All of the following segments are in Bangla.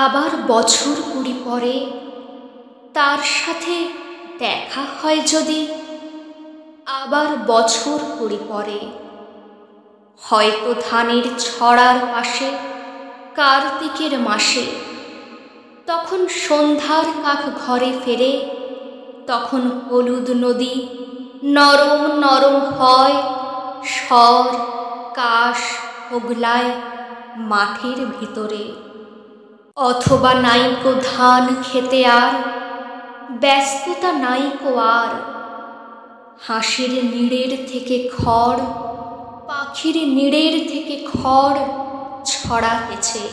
আবার বছর 20 পরে তার সাথে দেখা হয় যদি, আবার বছর 20 পরে হয়তো ধানের ছড়ার পাশে কার্তিকের মাসে, তখন সন্ধ্যার কাক ঘরে ফেরে, তখন হলুদ নদী নরম নরম হয়, স্বর কাশ হোগলায় মাঠের ভিতরে। অথবা নাইকো ধান খেতে আর ব্যস্ততা নাইকো আর, হাঁসের নিড়ের থেকে খড়, পাখির নিড়ের থেকে খড় ছড়াতেছে।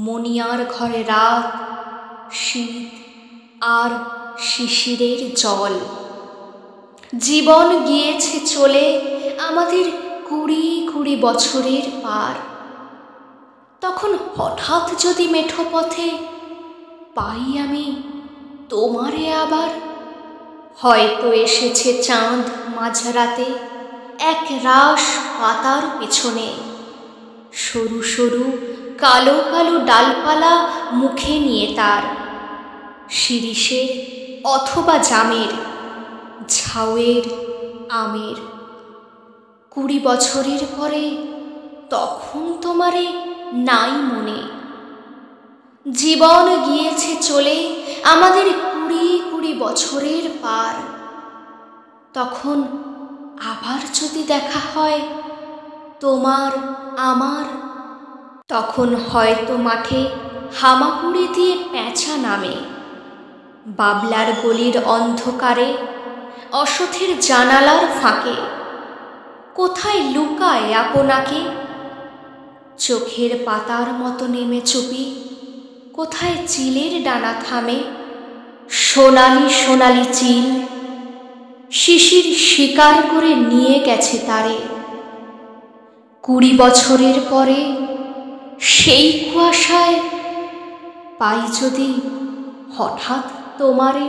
মনিয়ার ঘরে রাত, শীত আর শিশিরের জল। জীবন গিয়েছে চলে আমাদের 20 বছরের পার। তখন হঠাৎ যদি মেঠো পথে পাই আমি তোমারে আবার, হয়তো এসেছে চাঁদ মাঝরাতে এক রাশ পাতার পেছনে, সরু সরু কালো কালো ডালপালা মুখে নিয়ে তার, শিরিষের অথবা জামের, ঝাউয়ের আমের। 20 বছরের পরে তখন তোমারে নাই মনে। জীবন গিয়েছে চলে আমাদের 20 বছরের পার। তখন আবার যদি দেখা হয় তোমার আমার, তখন হয়তো মাঠে হামাগুড়ি দিয়ে পেঁচা নামে, বাবলার গলির অন্ধকারে অসথের জানালার ফাঁকে। কোথায় লুকায় আপনাকে চোখের পাতার মতো নেমে চুপি, কোথায় চিলের ডানা থামে, সোনালি সোনালি চিল শিশির শিকার করে নিয়ে গেছে তারে। 20 বছরের পরে সেই কুয়াশায় পাই যদি হঠাৎ তোমারে।